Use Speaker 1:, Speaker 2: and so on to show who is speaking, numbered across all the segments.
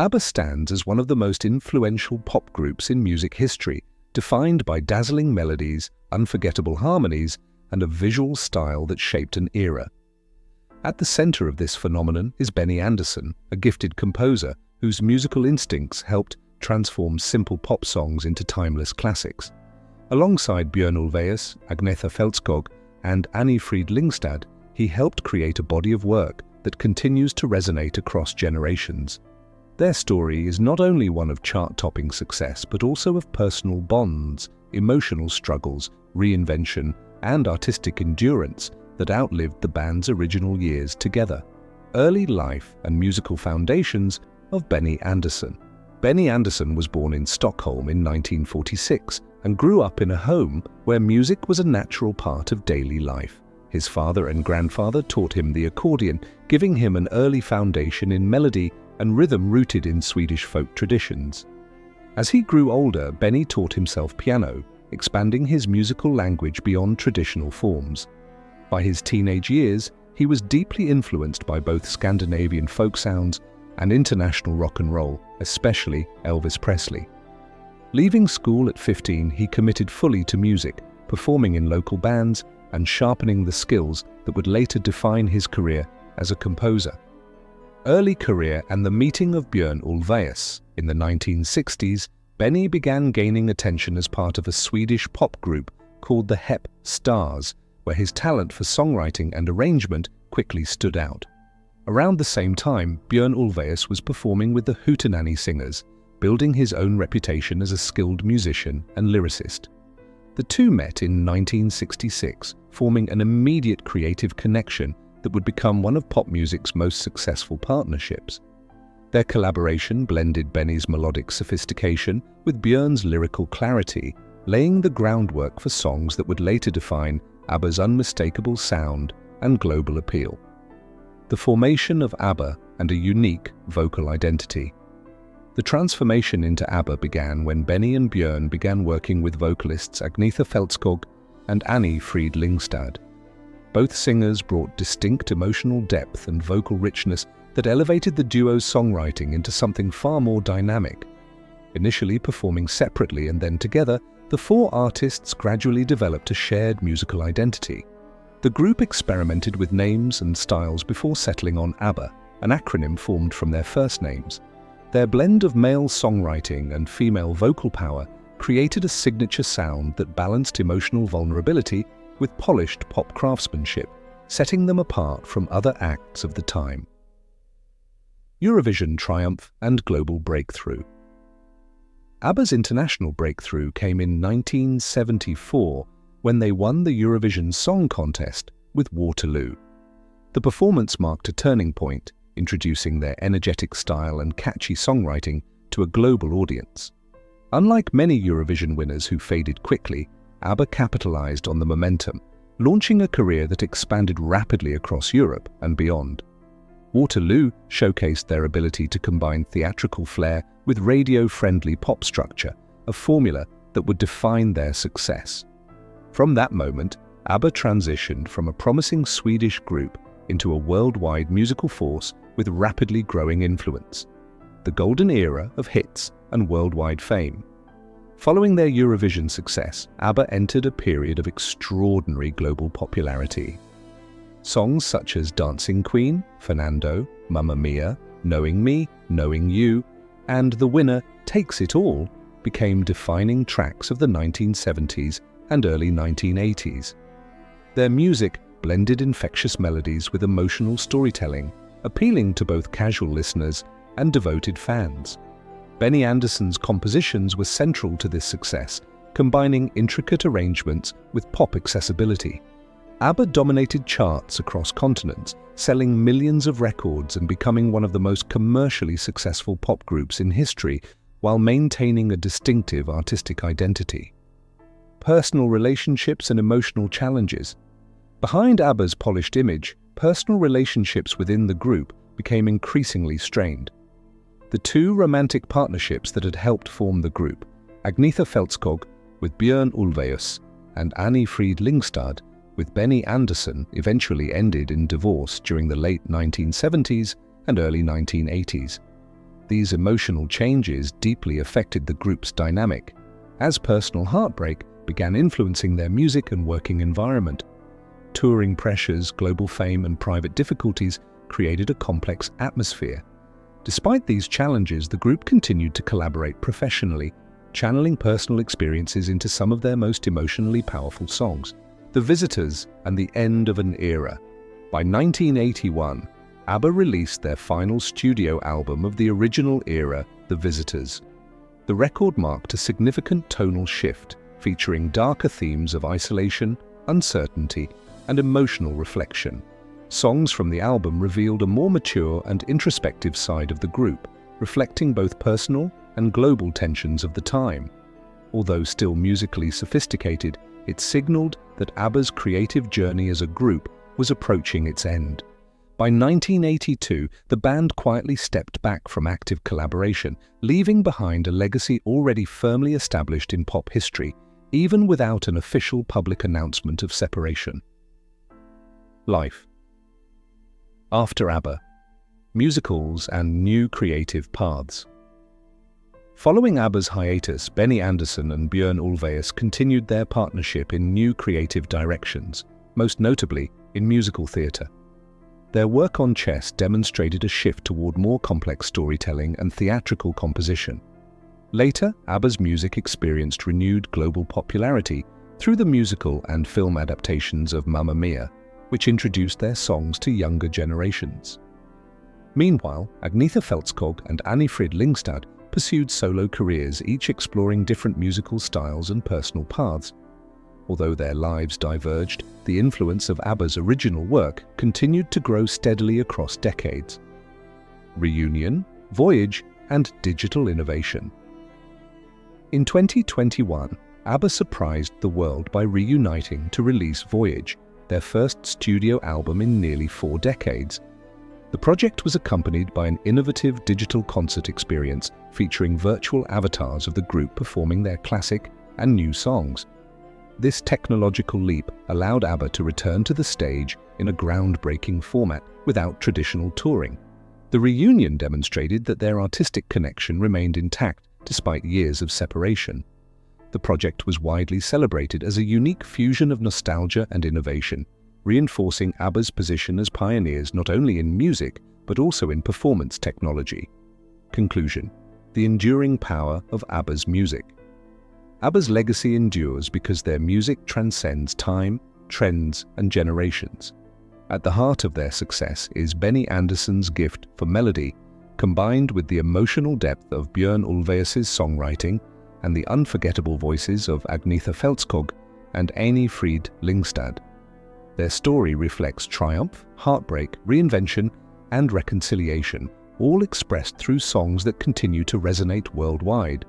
Speaker 1: ABBA stands as one of the most influential pop groups in music history, defined by dazzling melodies, unforgettable harmonies, and a visual style that shaped an era. At the center of this phenomenon is Benny Andersson, a gifted composer whose musical instincts helped transform simple pop songs into timeless classics. Alongside Björn Ulvaeus, Agnetha Fältskog, and Annie Fried Lyngstad, he helped create a body of work that continues to resonate across generations. Their story is not only one of chart-topping success, but also of personal bonds, emotional struggles, reinvention, and artistic endurance that outlived the band's original years together. Early life and musical foundations of Benny Andersson. Benny Andersson was born in Stockholm in 1946 and grew up in a home where music was a natural part of daily life. His father and grandfather taught him the accordion, giving him an early foundation in melody and rhythm rooted in Swedish folk traditions. As he grew older, Benny taught himself piano, expanding his musical language beyond traditional forms. By his teenage years, he was deeply influenced by both Scandinavian folk sounds and international rock and roll, especially Elvis Presley. Leaving school at 15, he committed fully to music, performing in local bands and sharpening the skills that would later define his career as a composer. Early career and the meeting of Björn Ulvaeus. In the 1960s, Benny began gaining attention as part of a Swedish pop group called the Hep Stars, where his talent for songwriting and arrangement quickly stood out. Around the same time, Björn Ulvaeus was performing with the Hootenanny Singers, building his own reputation as a skilled musician and lyricist. The two met in 1966, forming an immediate creative connection that would become one of pop music's most successful partnerships. Their collaboration blended Benny's melodic sophistication with Björn's lyrical clarity, laying the groundwork for songs that would later define ABBA's unmistakable sound and global appeal. The formation of ABBA and a unique vocal identity. The transformation into ABBA began when Benny and Björn began working with vocalists Agnetha Fältskog and Annie Fried Lyngstad. Both singers brought distinct emotional depth and vocal richness that elevated the duo's songwriting into something far more dynamic. Initially performing separately and then together, the four artists gradually developed a shared musical identity. The group experimented with names and styles before settling on ABBA, an acronym formed from their first names. Their blend of male songwriting and female vocal power created a signature sound that balanced emotional vulnerability with polished pop craftsmanship, setting them apart from other acts of the time. Eurovision triumph and global breakthrough. ABBA's international breakthrough came in 1974 when they won the Eurovision Song Contest with Waterloo. The performance marked a turning point, introducing their energetic style and catchy songwriting to a global audience. Unlike many Eurovision winners who faded quickly, ABBA capitalized on the momentum, launching a career that expanded rapidly across Europe and beyond. Waterloo showcased their ability to combine theatrical flair with radio-friendly pop structure, a formula that would define their success. From that moment, ABBA transitioned from a promising Swedish group into a worldwide musical force with rapidly growing influence. The golden era of hits and worldwide fame. Following their Eurovision success, ABBA entered a period of extraordinary global popularity. Songs such as Dancing Queen, Fernando, Mamma Mia, Knowing Me, Knowing You, and The Winner Takes It All became defining tracks of the 1970s and early 1980s. Their music blended infectious melodies with emotional storytelling, appealing to both casual listeners and devoted fans. Benny Andersson's compositions were central to this success, combining intricate arrangements with pop accessibility. ABBA dominated charts across continents, selling millions of records and becoming one of the most commercially successful pop groups in history, while maintaining a distinctive artistic identity. Personal relationships and emotional challenges. Behind ABBA's polished image, personal relationships within the group became increasingly strained. The two romantic partnerships that had helped form the group, Agnetha Fältskog with Björn Ulvaeus and Annie Fried Lyngstad with Benny Andersson, eventually ended in divorce during the late 1970s and early 1980s. these emotional changes deeply affected the group's dynamic, as personal heartbreak began influencing their music and working environment. Touring pressures, global fame, and private difficulties created a complex atmosphere. Despite these challenges, the group continued to collaborate professionally, channeling personal experiences into some of their most emotionally powerful songs. The Visitors and the End of an Era. By 1981, ABBA released their final studio album of the original era, The Visitors. The record marked a significant tonal shift, featuring darker themes of isolation, uncertainty, and emotional reflection. Songs from the album revealed a more mature and introspective side of the group, reflecting both personal and global tensions of the time. Although still musically sophisticated, it signaled that ABBA's creative journey as a group was approaching its end. By 1982, the band quietly stepped back from active collaboration, leaving behind a legacy already firmly established in pop history, even without an official public announcement of separation. Life. After ABBA, musicals and new creative paths. Following ABBA's hiatus, Benny Andersson and Björn Ulvaeus continued their partnership in new creative directions, most notably in musical theatre. Their work on Chess demonstrated a shift toward more complex storytelling and theatrical composition. Later, ABBA's music experienced renewed global popularity through the musical and film adaptations of Mamma Mia, which introduced their songs to younger generations. Meanwhile, Agnetha Fältskog and Anni-Frid Lyngstad pursued solo careers, each exploring different musical styles and personal paths. Although their lives diverged, the influence of ABBA's original work continued to grow steadily across decades. Reunion, Voyage, and digital innovation. In 2021, ABBA surprised the world by reuniting to release Voyage, their first studio album in nearly 4 decades. The project was accompanied by an innovative digital concert experience featuring virtual avatars of the group performing their classic and new songs. This technological leap allowed ABBA to return to the stage in a groundbreaking format without traditional touring. The reunion demonstrated that their artistic connection remained intact despite years of separation. The project was widely celebrated as a unique fusion of nostalgia and innovation, reinforcing ABBA's position as pioneers not only in music but also in performance technology. Conclusion: the enduring power of ABBA's music. ABBA's legacy endures because their music transcends time, trends, and generations. At the heart of their success is Benny Andersson's gift for melody, combined with the emotional depth of Björn Ulvaeus' songwriting and the unforgettable voices of Agnetha Fältskog and Anni-Frid Lyngstad. Their story reflects triumph, heartbreak, reinvention, and reconciliation, all expressed through songs that continue to resonate worldwide.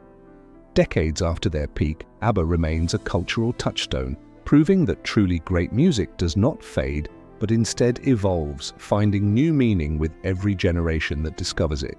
Speaker 1: Decades after their peak, ABBA remains a cultural touchstone, proving that truly great music does not fade, but instead evolves, finding new meaning with every generation that discovers it.